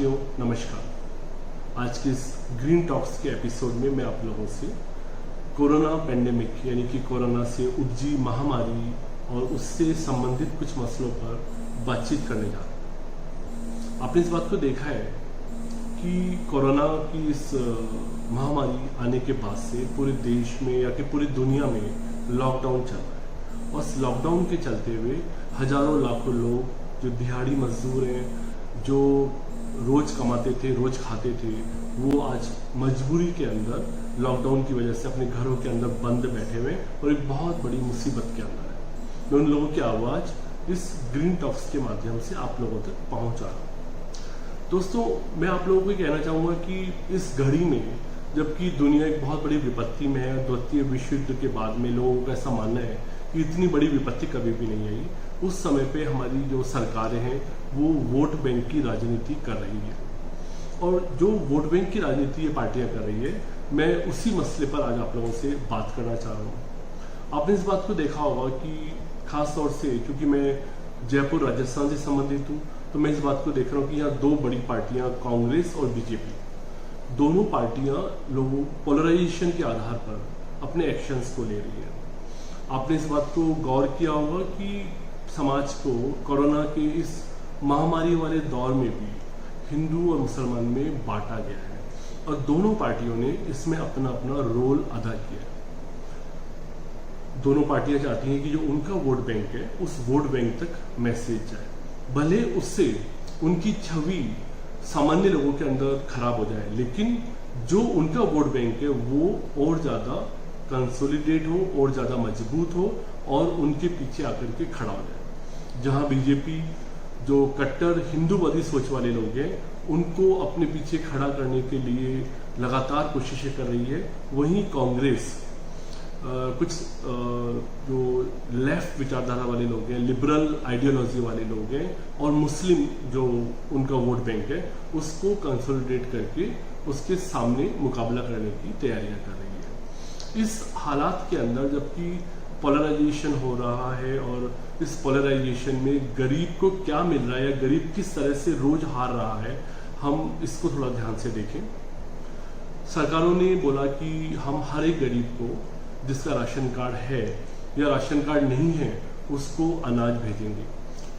साथियों नमस्कार। आज के इस ग्रीन टॉक्स के एपिसोड में मैं आप लोगों से कोरोना पेंडेमिक यानी कि कोरोना से उपजी महामारी और उससे संबंधित कुछ मसलों पर बातचीत करने जा रहा हूँ। आपने इस बात को देखा है कि कोरोना की इस महामारी आने के बाद से पूरे देश में या कि पूरी दुनिया में लॉकडाउन चल रहा है और इस लॉकडाउन के चलते हुए हजारों लाखों लोग जो दिहाड़ी मजदूर हैं, जो रोज कमाते थे, रोज खाते थे, वो आज मजबूरी के अंदर लॉकडाउन की वजह से अपने घरों के अंदर बंद बैठे हुए और एक बहुत बड़ी मुसीबत के अंदर है। मैं उन लोगों की आवाज़ इस ग्रीन टॉक्स के माध्यम से आप लोगों तक पहुंचा रहा हूँ। दोस्तों, मैं आप लोगों को कहना चाहूँगा कि इस घड़ी में जबकि दुनिया एक बहुत बड़ी विपत्ति में है, द्वितीय विश्व युद्ध के बाद में लोगों का ऐसा मानना है कि इतनी बड़ी विपत्ति कभी भी नहीं आई, उस समय पे हमारी जो सरकारें हैं वो वोट बैंक की राजनीति कर रही है और जो वोट बैंक की राजनीति ये पार्टियां कर रही है, मैं उसी मसले पर आज आप लोगों से बात करना चाह रहा हूँ। आपने इस बात को देखा होगा कि खास तौर से क्योंकि मैं जयपुर राजस्थान से संबंधित हूँ, तो मैं इस बात को देख रहा हूँ कि यहाँ दो बड़ी पार्टियां कांग्रेस और बीजेपी, दोनों पार्टियां लोगों पोलराइजेशन के आधार पर अपने एक्शंस को ले रही है। आपने इस बात को गौर किया होगा कि समाज को कोरोना के इस महामारी वाले दौर में भी हिंदू और मुसलमान में बांटा गया है और दोनों पार्टियों ने इसमें अपना अपना रोल अदा किया है। दोनों पार्टियां चाहती हैं कि जो उनका वोट बैंक है उस वोट बैंक तक मैसेज जाए, भले उससे उनकी छवि सामान्य लोगों के अंदर खराब हो जाए, लेकिन जो उनका वोट बैंक है वो और ज्यादा कंसोलिडेट हो और ज्यादा मजबूत हो और उनके पीछे आकर के खड़ा हो जाए। जहां बीजेपी जो कट्टर हिंदूवादी सोच वाले लोग हैं उनको अपने पीछे खड़ा करने के लिए लगातार कोशिशें कर रही है, वहीं कांग्रेस कुछ जो लेफ्ट विचारधारा वाले लोग हैं, लिबरल आइडियोलॉजी वाले लोग हैं और मुस्लिम जो उनका वोट बैंक है उसको कंसोलिडेट करके उसके सामने मुकाबला करने की तैयारियां कर रही है। इस हालात के अंदर जबकि पोलराइजेशन हो रहा है और इस पोलराइजेशन में गरीब को क्या मिल रहा है या गरीब किस तरह से रोज हार रहा है, हम इसको थोड़ा ध्यान से देखें। सरकारों ने बोला कि हम हर एक गरीब को जिसका राशन कार्ड है या राशन कार्ड नहीं है उसको अनाज भेजेंगे।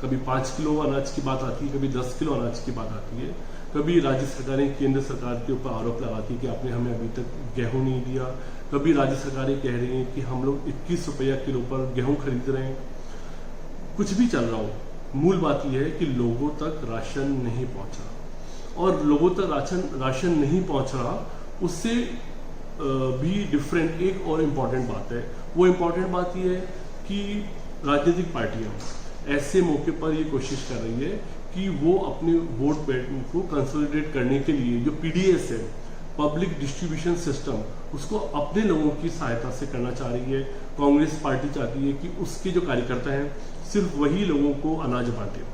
कभी 5 किलो अनाज की बात आती है, कभी 10 किलो अनाज की बात आती है, कभी राज्य सरकारें केंद्र सरकार के ऊपर आरोप लगाती है कि आपने हमें अभी तक गेहूं नहीं दिया, कभी राज्य सरकारें कह रही हैं कि हम लोग 21 रुपया किलो पर गेहूं खरीद रहे हैं। कुछ भी चल रहा हो, मूल बात यह है कि लोगों तक राशन नहीं पहुंचा और लोगों तक राशन नहीं पहुंच रहा। उससे भी डिफरेंट एक और इम्पॉर्टेंट बात है। वो इम्पॉर्टेंट बात यह है कि राजनीतिक पार्टियां ऐसे मौके पर ये कोशिश कर रही है कि वो अपने वोट बैंक को कंसोलिडेट करने के लिए जो पीडीएस है, पब्लिक डिस्ट्रीब्यूशन सिस्टम, उसको अपने लोगों की सहायता से करना चाह रही है। कांग्रेस पार्टी चाहती है कि उसके जो कार्यकर्ता हैं सिर्फ वही लोगों को अनाज बांटे।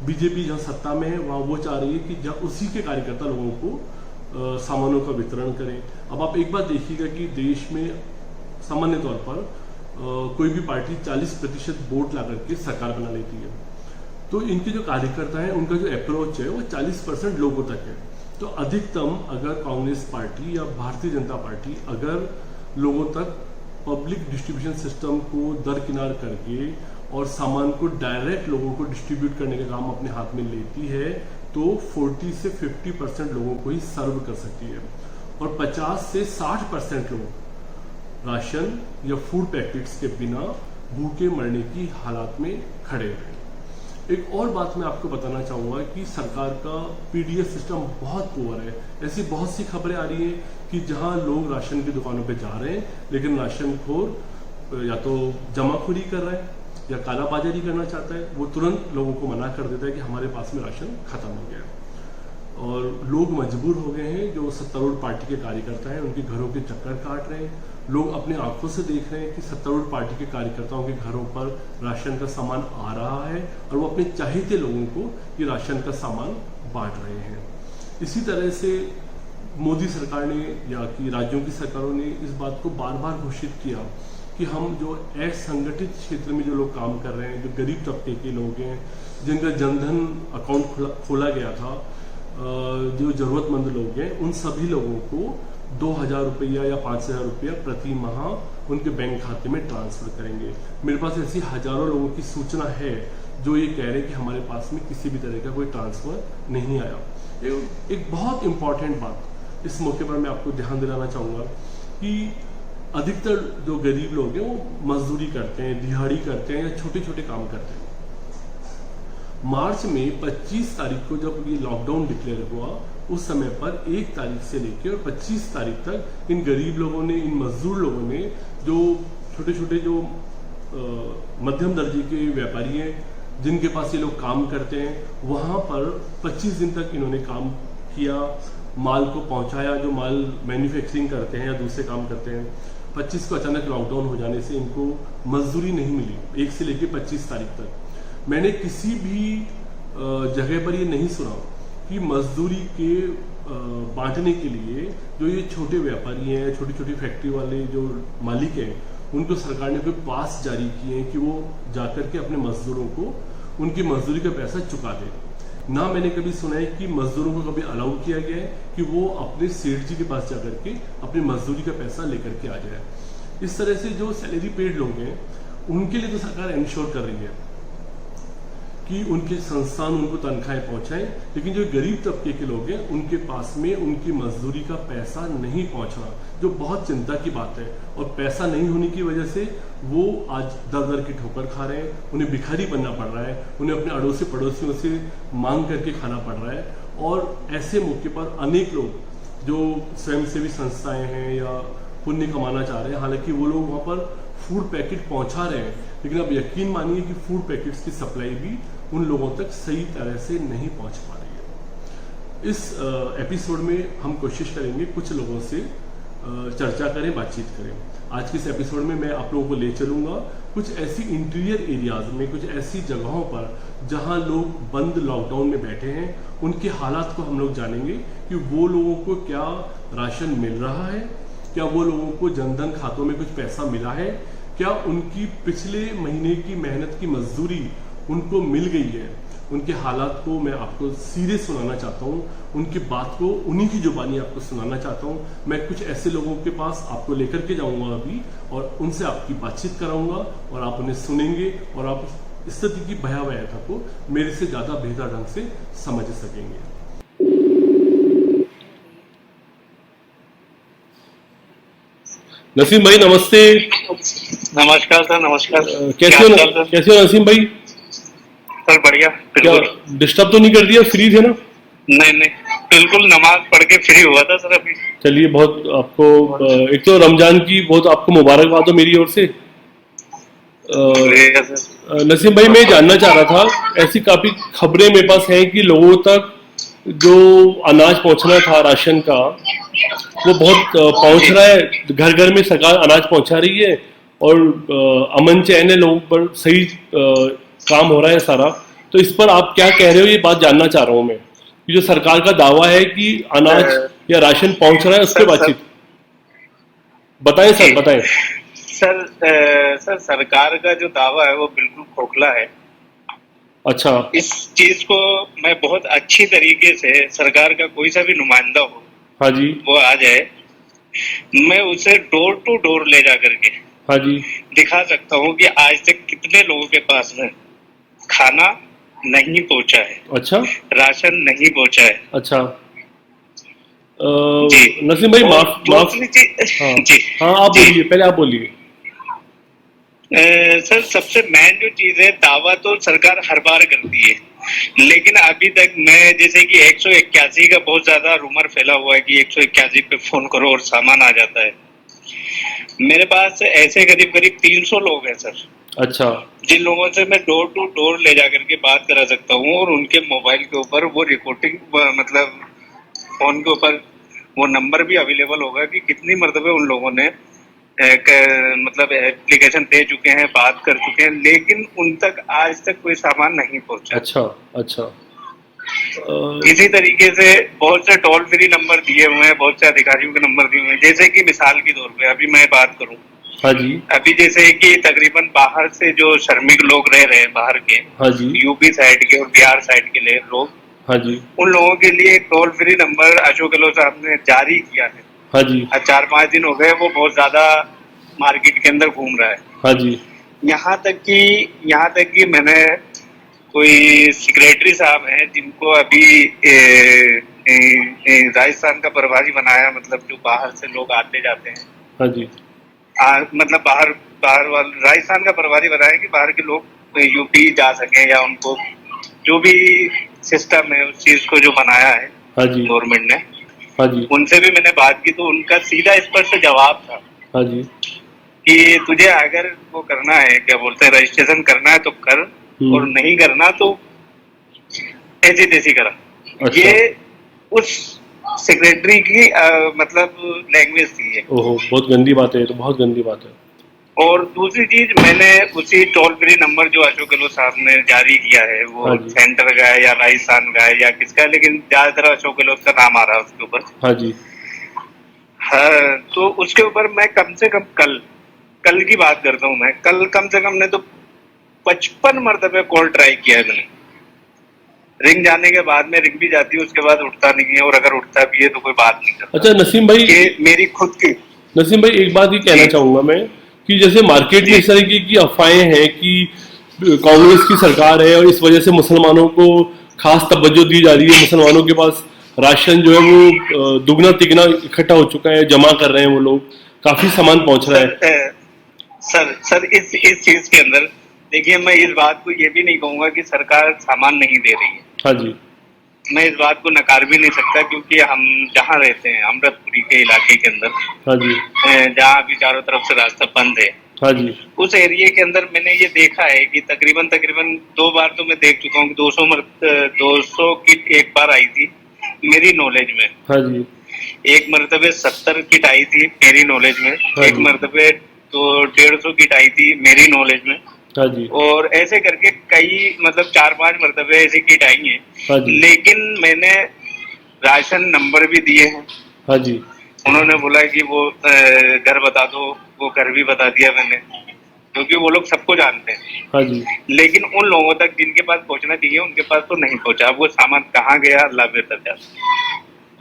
बीजेपी जहां सत्ता में है वहां वो चाह रही है कि जहां उसी के कार्यकर्ता लोगों को सामानों का वितरण करें। अब आप एक बात देखिएगा कि देश में सामान्य तौर पर कोई भी पार्टी 40% वोट ला करके सरकार बना लेती है, तो इनके जो कार्यकर्ता हैं उनका जो अप्रोच है वो 40% लोगों तक है। तो अधिकतम अगर कांग्रेस पार्टी या भारतीय जनता पार्टी अगर लोगों तक पब्लिक डिस्ट्रीब्यूशन सिस्टम को दरकिनार करके और सामान को डायरेक्ट लोगों को डिस्ट्रीब्यूट करने का काम अपने हाथ में लेती है तो 40 से 50% लोगों को ही सर्व कर सकती है और 50 से 60% लोग राशन या फूड पैकेट्स के बिना भूखे मरने की हालात में खड़े हैं। एक और बात मैं आपको बताना चाहूँगा कि सरकार का पीडीएस सिस्टम बहुत पुअर है। ऐसी बहुत सी खबरें आ रही हैं कि जहां लोग राशन की दुकानों पे जा रहे हैं लेकिन राशनखोर या तो जमाखोरी कर रहा है या कालाबाजारी करना चाहता है, वो तुरंत लोगों को मना कर देता है कि हमारे पास में राशन खत्म हो गया है और लोग मजबूर हो गए हैं। जो सत्तारूढ़ पार्टी के कार्यकर्ता हैं उनके घरों के चक्कर काट रहे हैं। लोग अपने आंखों से देख रहे हैं कि सत्तारूढ़ पार्टी के कार्यकर्ताओं के घरों पर राशन का सामान आ रहा है और वो अपने चाहते लोगों को ये राशन का सामान बांट रहे हैं। इसी तरह से मोदी सरकार ने या कि राज्यों की सरकारों ने इस बात को बार बार घोषित किया कि हम जो असंगठित क्षेत्र में जो लोग काम कर रहे हैं, जो गरीब तबके के लोग हैं, जिनका जनधन अकाउंट खोला गया था, जो जरूरतमंद लोग हैं उन सभी लोगों को 2,000 रुपया या 5,000 रुपया प्रति माह उनके बैंक खाते में ट्रांसफर करेंगे। मेरे पास ऐसी हजारों लोगों की सूचना है जो ये कह रहे हैं कि हमारे पास में किसी भी तरह का कोई ट्रांसफर नहीं आया। एक बहुत इंपॉर्टेंट बात इस मौके पर मैं आपको ध्यान दिलाना चाहूँगा कि अधिकतर जो गरीब लोग हैं वो मजदूरी करते हैं, दिहाड़ी करते हैं या छोटे छोटे काम करते हैं। मार्च में 25 तारीख को जब ये लॉकडाउन डिक्लेयर हुआ उस समय पर 1 तारीख से लेकर 25 तारीख तक इन गरीब लोगों ने, इन मजदूर लोगों ने, जो छोटे छोटे जो मध्यम दर्जे के व्यापारी हैं जिनके पास ये लोग काम करते हैं, वहाँ पर 25 दिन तक इन्होंने काम किया, माल को पहुँचाया। जो माल मैन्युफैक्चरिंग करते हैं या दूसरे काम करते हैं, 25 को अचानक लॉकडाउन हो जाने से इनको मजदूरी नहीं मिली 1 से लेकर 25 तारीख तक। मैंने किसी भी जगह पर ये नहीं सुना कि मजदूरी के बांटने के लिए जो ये छोटे व्यापारी हैं, छोटी छोटी फैक्ट्री वाले जो मालिक हैं, उनको सरकार ने कोई पास जारी किए हैं कि वो जाकर के अपने मजदूरों को उनकी मजदूरी का पैसा चुका दें। ना मैंने कभी सुना है कि मजदूरों को कभी अलाउ किया गया है कि वो अपने सेठ जी के पास जाकर के अपनी मजदूरी का पैसा लेकर के आ जाए। इस तरह से जो सैलरी पेड लोग हैं उनके लिए तो सरकार इंश्योर कर रही है कि उनके संस्थान उनको तनख्वाहें पहुंचाएं, लेकिन जो गरीब तबके के लोग हैं उनके पास में उनकी मजदूरी का पैसा नहीं पहुंच रहा, जो बहुत चिंता की बात है। और पैसा नहीं होने की वजह से वो आज दर दर की ठोकर खा रहे हैं, उन्हें भिखारी बनना पड़ रहा है, उन्हें अपने अड़ोसी पड़ोसियों से मांग करके खाना पड़ रहा है। और ऐसे मौके पर अनेक लोग जो स्वयंसेवी संस्थाएं हैं या पुण्य कमाना चाह रहे हैं, हालांकि वो लोग वहाँ पर फूड पैकेट पहुंचा रहे हैं, लेकिन अब यकीन मानिए कि फूड पैकेट्स की सप्लाई भी उन लोगों तक सही तरह से नहीं पहुंच पा रही है। इस एपिसोड में हम कोशिश करेंगे कुछ लोगों से चर्चा करें, बातचीत करें। आज के इस एपिसोड में मैं आप लोगों को ले चलूंगा कुछ ऐसी इंटीरियर एरियाज में, कुछ ऐसी जगहों पर जहां लोग बंद लॉकडाउन में बैठे हैं। उनके हालात को हम लोग जानेंगे कि वो लोगों को क्या राशन मिल रहा है, क्या वो लोगों को जनधन खातों में कुछ पैसा मिला है, क्या उनकी पिछले महीने की मेहनत की मजदूरी उनको मिल गई है। उनके हालात को मैं आपको सीधे सुनाना चाहता हूँ, उनकी बात को उन्हीं की जुबानी आपको सुनाना चाहता हूँ। मैं कुछ ऐसे लोगों के पास आपको लेकर के जाऊंगा अभी और उनसे आपकी बातचीत कराऊंगा और आप उन्हें सुनेंगे और आप स्थिति की भयावहता को मेरे से ज्यादा बेहतर ढंग से समझ सकेंगे। नसीम भाई नमस्ते। नमस्कार सर। नमस्कार। कैसे हो नसीम भाई? सर बढ़िया। क्या डिस्टर्ब तो नहीं कर दिया? फ्री थे ना? नहीं नहीं, बिल्कुल नमाज पढ़ के फ्री हुआ था सर अभी। चलिए, बहुत आपको एक तो रमजान की बहुत आपको मुबारकबाद हो मेरी ओर से। नसीम भाई, मैं जानना चाह रहा था, ऐसी काफी खबरें मेरे पास हैं कि लोगों तक जो अनाज पहुंचना था राशन का वो बहुत पहुंच रहा है, घर घर में सरकार अनाज पहुंचा रही है और अमन चैन है, लोगों पर सही काम हो रहा है सारा। तो इस पर आप क्या कह रहे हो, ये बात जानना चाह रहा हूं मैं। जो सरकार का दावा है कि अनाज या राशन पहुंच रहा है, उसके बातचीत बताएं सर, बताएं। सर सरकार का जो दावा है वो बिल्कुल खोखला है। अच्छा। इस चीज को मैं बहुत अच्छी तरीके से, सरकार का कोई सा भी नुमाइंदा हो, हाँ जी, वो आ जाए, मैं उसे डोर टू डोर ले जा करके, हाँ जी, दिखा सकता हूँ कि आज तक कितने लोगों के पास में खाना नहीं पहुंचा है। अच्छा। राशन नहीं पहुंचा है। अच्छा। नसीम भाई माफ हाँ, जी हाँ, आप बोलिए, पहले आप बोलिए। सर सबसे मेन जो चीज है, दावा तो सरकार हर बार करती है, लेकिन अभी तक मैं, जैसे कि 181 का बहुत ज्यादा रूमर फैला हुआ है कि 181 पे फोन करो और सामान आ जाता है। मेरे पास ऐसे करीब करीब 300 लोग हैं सर। अच्छा। जिन लोगों से मैं डोर टू डोर ले जाकर के बात करा सकता हूँ और उनके मोबाइल के ऊपर वो रिकॉर्डिंग, मतलब फोन के ऊपर वो नंबर भी अवेलेबल होगा कि कितनी मरतबे उन लोगों ने मतलब एप्लीकेशन दे चुके हैं, बात कर चुके हैं, लेकिन उन तक आज तक कोई सामान नहीं पहुंचा। अच्छा। अच्छा। इसी तरीके से बहुत से टोल फ्री नंबर दिए हुए हैं, बहुत से अधिकारियों के नंबर दिए हुए हैं। जैसे कि मिसाल के तौर पे अभी मैं बात करूं, हाँ जी, अभी जैसे कि तकरीबन बाहर से जो श्रमिक लोग रह रहे हैं बाहर के, हाँ जी, यूपी साइड के और बिहार साइड के लोग, हाँ जी। उन लोगों के लिए एक toll free number Ashok Gehlot साहब ने जारी किया है। हाँ जी। 4-5 दिन हो गए, वो बहुत ज्यादा मार्केट के अंदर घूम रहा है। हाँ जी। यहाँ तक कि मैंने कोई सेक्रेटरी साहब हैं जिनको अभी राजस्थान का प्रभारी बनाया, मतलब जो बाहर से लोग आते जाते हैं। हाँ जी। मतलब बाहर बाहर वाले राजस्थान का प्रभारी बनाया कि बाहर के लोग यूपी जा सके, या उनको जो भी सिस्टम है उस चीज को जो बनाया है हाँ जी। गवर्नमेंट ने। हाँ जी। उनसे भी मैंने बात की तो उनका सीधा स्पष्ट जवाब था हाँ जी। कि तुझे अगर वो करना है, क्या बोलते हैं, रजिस्ट्रेशन करना है तो कर, और नहीं करना तो ऐसी तैसी करा। अच्छा। ये उस सेक्रेटरी की मतलब लैंग्वेज थी ये। ओहो, बहुत गंदी बात है, ये तो बहुत गंदी बात है। और दूसरी चीज, मैंने उसी टोल फ्री नंबर जो अशोक गहलोत साहब ने जारी किया है, वो हाँ जी। सेंटर का है या राजस्थान का है या किसका है, लेकिन ज्यादातर अशोक गहलोत का नाम आ रहा है उसके ऊपर। हाँ जी। हाँ, तो उसके ऊपर मैं कम से कम कल की बात करता हूँ। मैं कल कम से कम ने तो 55 मरतबे कॉल ट्राई किया है मैंने। रिंग जाने के बाद में रिंग भी जाती है, उसके बाद उठता नहीं है, और अगर उठता भी है तो कोई बात नहीं करता। अच्छा नसीम भाई, ये मेरी खुद की। नसीम भाई एक बात ये कहना चाहूंगा मैं कि जैसे मार्केट में इस तरीके की अफवाहें हैं कि कांग्रेस की सरकार है और इस वजह से मुसलमानों को खास तवज्जो दी जा रही है, मुसलमानों के पास राशन जो है वो दुगना तिगना इकट्ठा हो चुका है, जमा कर रहे हैं वो लोग, काफी सामान पहुंच रहा है। सर इस चीज के अंदर देखिए, मैं इस बात को ये भी नहीं कहूंगा कि सरकार सामान नहीं दे रही है। हाँ जी। मैं इस बात को नकार भी नहीं सकता, क्योंकि हम जहाँ रहते हैं अमृतपुरी के इलाके के अंदर, हाँ जी। जहाँ अभी चारों तरफ से रास्ता बंद है, हाँ जी। उस एरिया के अंदर मैंने ये देखा है कि तकरीबन 2 बार तो मैं देख चुका हूँ कि 200 किट एक बार आई थी मेरी नॉलेज में। हाँ जी। एक मरतबे 70 किट आई थी मेरी नॉलेज में। हाँ एक जी। मरतबे तो 150 किट आई थी मेरी नॉलेज में। हाँ जी। और ऐसे करके कई, मतलब 4-5 मरतबे ऐसी किट आई हैं। हाँ जी। लेकिन मैंने राशन नंबर भी दिए हैं। हाँ जी। उन्होंने बोला कि वो घर बता दो, वो घर भी बता दिया मैंने, क्योंकि वो लोग सबको जानते हैं। हाँ जी। लेकिन उन लोगों तक जिनके पास पहुंचना चाहिए उनके पास तो नहीं पहुंचा। अब वो सामान कहाँ गया, अल्लाह बेहतर जानता।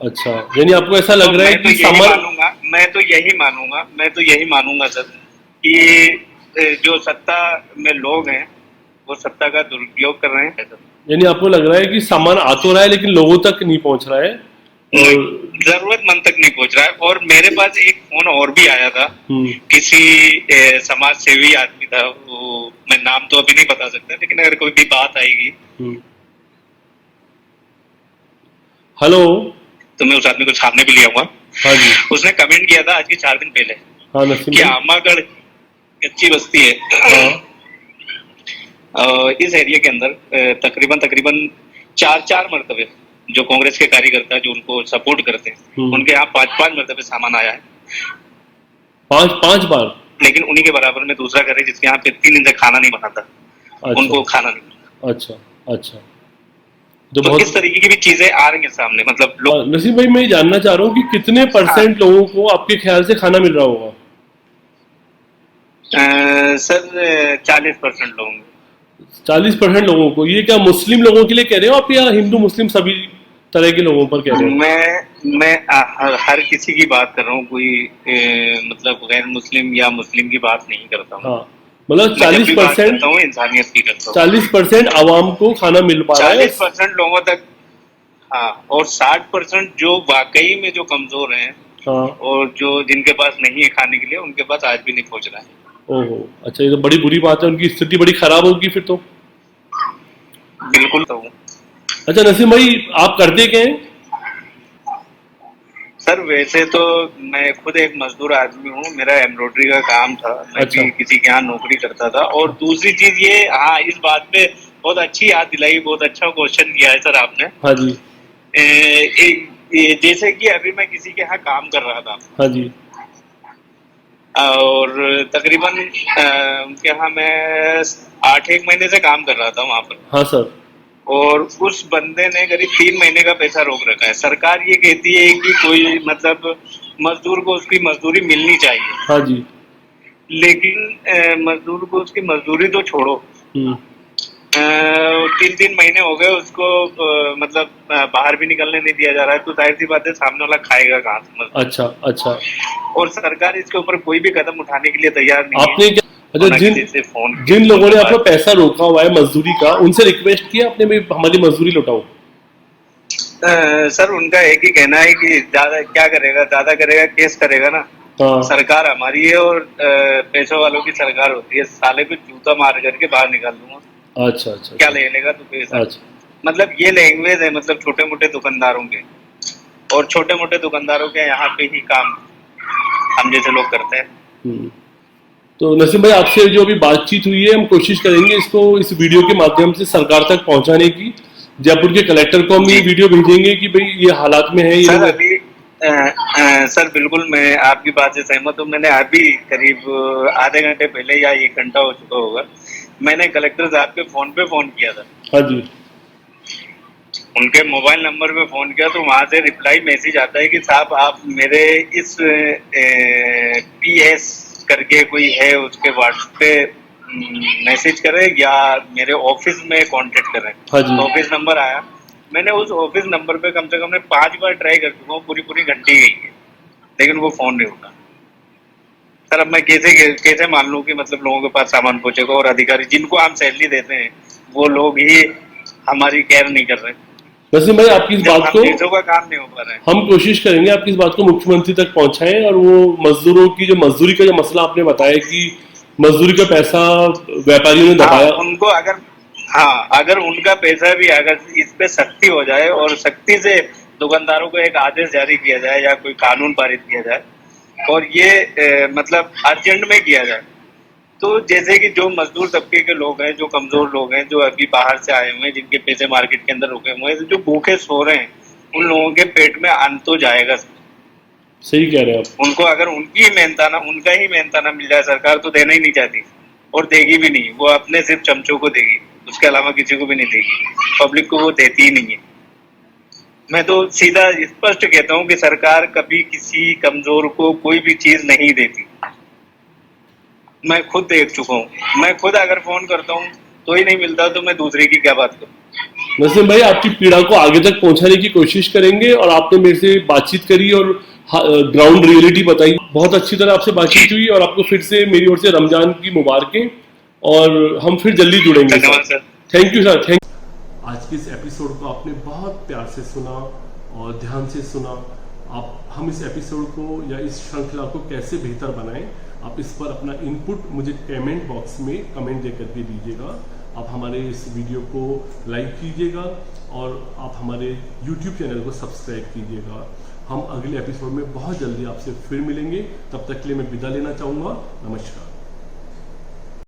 अच्छा, यानी आपको ऐसा लग तो रहा है मैं तो कि यही सामान, मानूंगा मैं तो यही मानूंगा सर कि जो सत्ता में लोग हैं वो सत्ता का दुरुपयोग कर रहे हैं। यानी आपको लग रहा है कि सामान आ तो रहा है लेकिन लोगों तक नहीं पहुंच रहा है, और जरूरतमंद तक नहीं पहुंच रहा है। और मेरे पास एक फोन और भी आया था, किसी समाज सेवी आदमी था, वो मैं नाम तो अभी नहीं बता सकता, लेकिन अगर कोई भी बात आएगी हेलो, तो मैं उस आदमी को सामने भी लिया हुआ। हाँ जी। उसने कमेंट किया था आज के 4 दिन पहले, हाँ नसीम कि भाई। आमागढ़ कच्ची बस्ती है, हाँ। इस एरिया के अंदर तकरीबन 4 मरतबे जो कांग्रेस के कार्यकर्ता जो उनको सपोर्ट करते हैं उनके यहाँ 5 मरतबे सामान आया है। 5 बार। लेकिन उन्हीं के बराबर में दूसरा घर है जिसके यहाँ पे 3 दिन से खाना नहीं बनाता। अच्छा। उनको खाना नहीं मिलता। अच्छा। अच्छा। तो इस तरीके की भी चीजें आ रही हैं सामने, मतलब लोग। नसीम भाई मैं जानना चाह रहा हूँ कि कितने % लोगों को आपके ख्याल से खाना मिल रहा होगा? सर 40% लोगों को। 40% लोगों को? ये क्या मुस्लिम लोगों के लिए कह रहे हो आप, या हिंदू मुस्लिम सभी तरह के लोगों पर कह रहे हो? मैं हर किसी की बात कर रहा हूँ, कोई मतलब गैर मुस्लिम या मुस्लिम की बात नहीं करता हूँ। हाँ, मतलब 40% इंसानियत की करता हूँ। 40% आवाम को खाना मिल पा रहा है। 40% लोगों तक। हाँ, और 60% जो वाकई में जो कमजोर हैं, हाँ, और जो जिनके पास नहीं है खाने के लिए, उनके पास आज भी नहीं पहुंच रहा है। ओहो, अच्छा, ये तो बड़ी बुरी बात है, उनकी स्थिति बड़ी खराब होगी फिर तो। बिल्कुल। तो अच्छा नसीम भाई, आप करते क्या हैं? सर वैसे तो मैं खुद एक मजदूर आदमी हूँ, मेरा एम्ब्रॉयडरी का काम था। मैं अच्छा। भी किसी के यहाँ नौकरी करता था। और दूसरी चीज ये, हाँ, इस बात पे बहुत अच्छी याद दिलाई, बहुत अच्छा क्वेश्चन किया है सर आपने। हाँ जी। जैसे कि अभी मैं किसी के यहाँ काम कर रहा था। हाँ जी। और तकरीबन उनके यहाँ मैं 8-1 महीने से काम कर रहा था वहां पर। हाँ सर। और उस बंदे ने करीब 3 महीने का पैसा रोक रखा है। सरकार ये कहती है कि कोई, मतलब मजदूर को उसकी मजदूरी मिलनी चाहिए। हाँ जी। लेकिन मजदूर को उसकी मजदूरी तो छोड़ो, 3 महीने हो गए उसको, मतलब बाहर भी निकलने नहीं दिया जा रहा है, तो जाहिर सी बात है सामने वाला खाएगा कहाँ से मतलब। अच्छा अच्छा। और सरकार इसके ऊपर कोई भी कदम उठाने के लिए तैयार नहीं आपने है। क्या, अच्छा, ना जिन किसी से फोन जिन लोगों ने आपका बात- पैसा रोका हुआ है मजदूरी का, उनसे रिक्वेस्ट किया आपने भी हमारी मजदूरी लौटाओ? सर उनका एक ही कहना है कि ज्यादा क्या करेगा, ज्यादा करेगा केस करेगा ना। हाँ। सरकार हमारी है और पैसों वालों की सरकार होती है, साले को जूता मार करके बाहर निकाल दूंगा। अच्छा अच्छा क्या अच्छा ले लेगा तू पैसा? अच्छा। मतलब ये लैंग्वेज है, मतलब छोटे मोटे दुकानदारों के, और छोटे मोटे दुकानदारों के यहाँ पे ही काम हम जैसे लोग करते हैं। हम्म। तो नसीम भाई, आपसे जो अभी बातचीत हुई है, हम कोशिश करेंगे इसको इस वीडियो के माध्यम से सरकार तक पहुंचाने की। जयपुर के कलेक्टर को हम ये जी। वीडियो भेजेंगे कि भाई ये हालात में है ये सर लोग। अभी सर बिल्कुल मैं आपकी बात से सहमत हूँ। मैंने अभी करीब आधे घंटे पहले या 1 घंटा हो चुका होगा, मैंने कलेक्टर साहब के फोन पे फोन किया था। हाँ जी। उनके मोबाइल नंबर पे फोन किया तो वहां से रिप्लाई मैसेज आता है कि साहब आप मेरे इस PS करके कोई है उसके व्हाट्सएप पे मैसेज करें या मेरे ऑफिस में कांटेक्ट करें। हाँ जी। तो ऑफिस नंबर आया, मैंने उस ऑफिस नंबर पे कम से कम 5 बार ट्राई कर चुका हूँ, पूरी पूरी घंटी गई है, लेकिन वो फोन नहीं उठा। सर अब मैं कैसे मान लूं कि मतलब लोगों के पास सामान पहुंचेगा और अधिकारी जिनको हम सैलरी देते हैं वो लोग ही हमारी केयर नहीं कर रहे। नसीम भाई, आपकी इस जब बात हम को चीजों का काम नहीं हो पा रहा है। हम कोशिश करेंगे आपकी इस बात को मुख्यमंत्री तक पहुंचाएं, और वो मजदूरों की जो मजदूरी का जो मसला आपने बताया कि मजदूरी का पैसा व्यापारियों ने दबाया। उनको अगर उनका पैसा भी अगर इस पे सख्ती हो जाए और सख्ती से दुकानदारों को एक आदेश जारी किया जाए या कोई कानून पारित किया जाए और ये मतलब अर्जेंट में किया जाए, तो जैसे कि जो मजदूर तबके के लोग हैं, जो कमजोर लोग हैं, जो अभी बाहर से आए हुए हैं, जिनके पैसे मार्केट के अंदर रुके हुए हैं, जो भूखे सो रहे हैं, उन लोगों के पेट में अन्न तो जाएगा। सही कह रहे हैं आप। उनको अगर उनका ही मेहनताना मिल जाए, सरकार तो देना ही नहीं चाहती और देगी भी नहीं। वो अपने सिर्फ चमचों को देगी, उसके अलावा किसी को भी नहीं देगी। पब्लिक को वो देती ही नहीं है। मैं तो सीधा स्पष्ट कहता हूँ कि सरकार कभी किसी कमजोर को कोई भी चीज नहीं देती। मैं खुद देख चुका हूँ। मैं खुद अगर फोन करता हूँ तो ही नहीं मिलता, तो मैं दूसरे की क्या बात करूँ। नसीम भाई, आपकी पीड़ा को आगे तक पहुंचाने की कोशिश करेंगे, और आपने मेरे से बातचीत करी और ग्राउंड रियलिटी बताई। बहुत अच्छी तरह आपसे बातचीत हुई, और आपको फिर से मेरी ओर से रमजान की मुबारकें, और हम फिर जल्दी जुड़ेंगे। धन्यवाद सर। Thank you sir. आज के इस एपिसोड को आपने बहुत प्यार से सुना और ध्यान से सुना। हम इस एपिसोड को या इस श्रृंखला को कैसे बेहतर बनाएं, आप इस पर अपना इनपुट मुझे कमेंट बॉक्स में कमेंट दे करके दीजिएगा। आप हमारे इस वीडियो को लाइक कीजिएगा और आप हमारे YouTube चैनल को सब्सक्राइब कीजिएगा। हम अगले एपिसोड में बहुत जल्दी आपसे फिर मिलेंगे। तब तक के लिए मैं विदा लेना चाहूँगा। नमस्कार।